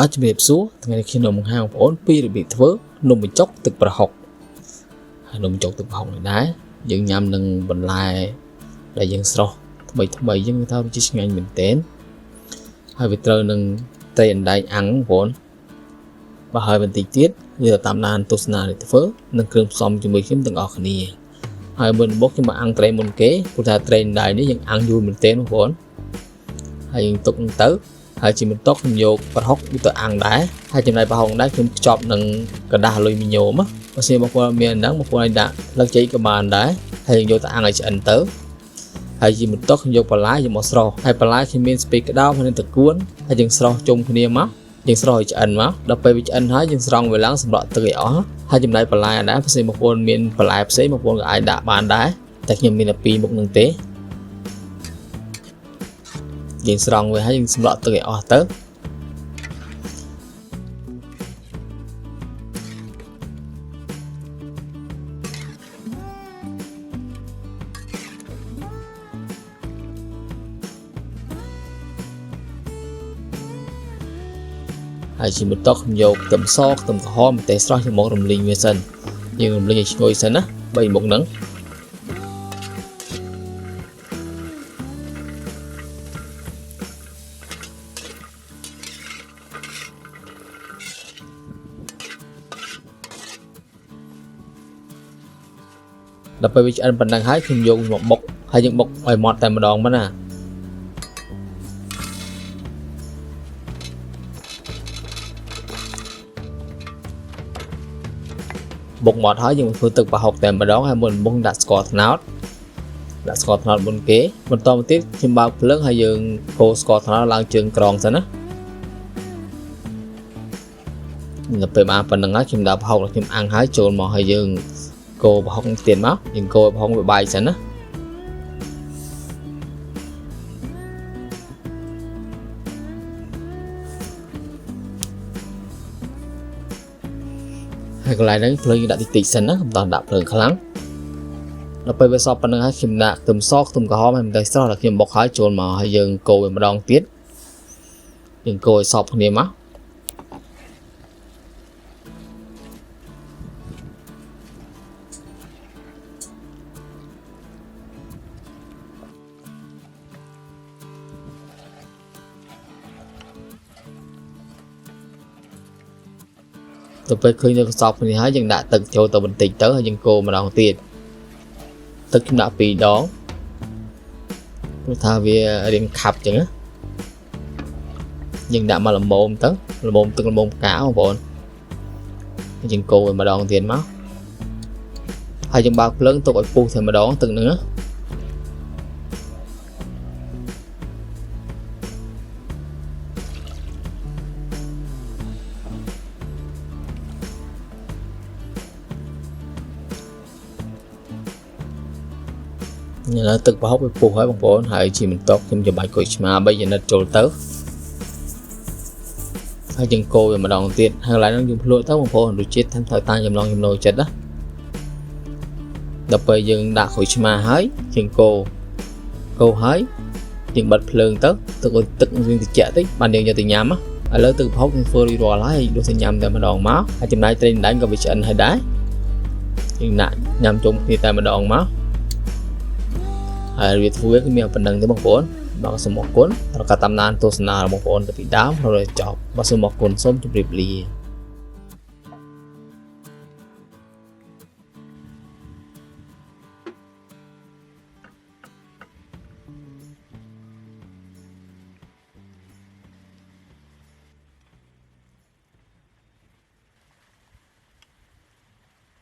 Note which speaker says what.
Speaker 1: បាទជំរាបសួរថ្ងៃនេះខ្ញុំនឹងហៅបងប្អូនពីរបៀបធ្វើនំបញ្ចុកទឹកប្រហុកហើយនំបញ្ចុកទឹកប្រហុកនេះដែរយើងញ៉ាំនឹងបន្លែដែលយើងស្រស់ថ្មីយើងថារសជាតិឆ្ងាញ់មែនទែនហើយវាត្រូវនឹងត្រីអណ្ដែងអាំងបងប្អូនបើហើយបន្តិចទៀតយើងតាមដានទស្សនានេះធ្វើនឹងគ្រឿងផ្សំជាមួយខ្ញុំទាំងអស់គ្នាហើយមុនមកខ្ញុំមកអាំងត្រីមុនគេព្រោះថាត្រីអណ្ដែងនេះយើងអាំងយូរមែនទែនបងប្អូនហើយយើងទុកនឹងទៅហើយជាបន្ទាប់ខ្ញុំយកប្រហុកវាទៅអាំងដែរហើយចំណែកប្រហុកដែរខ្ញុំខ្ចប់នឹងกระดาษអាលុយមីញ៉ូមបើសិនបងប្អូនមានហ្នឹងបងប្អូនអាចដាក់លឹកចេកក៏បានដែរហើយយើងយកទៅអាំងឲ្យឆ្អិនទៅហើយជាបន្ទាប់ខ្ញុំយកបន្លែយកមកស្រោះហើយបន្លែខ្ញុំមានស្ពៃក្តោបហើយនឹងតកួនហើយយើងស្រោះជុំគ្នាមកយើងស្រោះឲ្យឆ្អិនមកដល់ពេលវាឆ្អិនហើយយើងស្រង់វាឡើងសម្រក់ទឹកឲ្យអស់ហើយចំណែកបន្លែដែរបើសិនបងប្អូនមានបន្លែផ្សេងបងប្អូនក៏អាចដាក់បានដែរតែខ្ញុំមានតែពីរមុខនឹងទេយើងស្រង់វាហើយយើងសម្រក់ទឹកឲ្យអស់ទៅហើយជាបន្ទាប់ខ្ញុំយកខ្ទឹមសខ្ទឹមក្រហមម្ទេសស្រស់មករំលីងវាសិនយើងរំលីងឲ្យឈ្ងុយសិនណា3មុខហ្នឹងដល់ពេលវាឆ្អិនប៉ុណ្ណឹងហើយខ្ញុំយកមកបុកហើយយើងបុកឲ្យម៉ត់តែម្ដងប៉ុណ្ណាបុកម៉ត់ហើយយើងធ្វើទឹកប្រហុកតែម្ដងហើយមុនបុកដាក់ស្ករត្នោតមុនគេបន្តមកទៀតខ្ញុំបើកភ្លើងហើយយើងកូរស្ករត្នោតឡើងជើងក្រងសិនណាដល់ពេលបានប៉ុណ្ណឹងហើយខ្ញុំដាក់ប្រហុកខ្ញុំអាំងហើយចូលមកហើយយើងកូរប្រហុកទៀតមកយើងកូរប្រហុកវាបាយសិនណាហើយកន្លែងហ្នឹងភ្លើងយើងដាក់តិចសិនណាមិនต้องដាក់ភ្លើងខ្លាំងដល់ពេលវាសព្វប៉ុណ្្នឹងហើយខ្ញុំដាក់ខ្ទឹមសខ្ទឹមក្រហមហើយម្ទេសស្រស់ដែលខ្ញុំបុកហើយចូលមកហើយយើងកូរវាម្ដងទៀតយើងកូរឲ្យសព្វគ្នាមកទៅពេលឃើញនៅកសបនេះហើយយើងដាក់ទឹកចូលទៅបន្តិចទៅហើយយើងកូរម្ដងទៀតទឹកខ្ញុំដាក់2ដងព្រោះថាវារៀងខាប់អញ្ចឹងណាយើងដាក់មកល្មមទៅល្មមទឹកល្មមផ្កាបងប្អូនយើងកូរវាម្ដងទៀតមកហើយយើងបើកភ្លើងទុកឲ្យពុះតែម្ដងទឹកហ្នឹងណាឥឡូវទឹកប្រហុកវាពុះហើយបងប្អូនហើយជាបន្ទាប់ខ្ញុំចំបាច់គុយឆ្មា3ចំណិតចូលទៅហើយយើងកូរវាម្ដងទៀតហើយកន្លែងហ្នឹងយើងភ្លក់ទៅបងប្អូនរសជាតិតាមតាមចំណង់ចំណូលចិត្តណាដល់ពេលយើងដាក់គុយឆ្មាហើយយើងកូរហើយយើងបិទភ្លើងទៅទឹកវាត្រជាក់តិចបានយើងយកទៅញ៉ាំឥឡូវទឹកប្រហុកយើងធ្វើរួចរាល់ហើយយកទៅញ៉ាំតែម្ដងមកហើយចំណែកត្រីដេញក៏វាឆ្អិនហើយដែរយើងដាក់ញ៉ាំជុំគ្នាតែម្ដងមកហើយវាធ្វើគឺមានប៉ុណ្ណឹងទេបងប្អូនបាទសូមអរគុណដល់ការតាមដានទស្សនារបស់បងប្អូនតាពីដើមដល់ចប់បាទសូមអរគុណសូមជម្រាបលា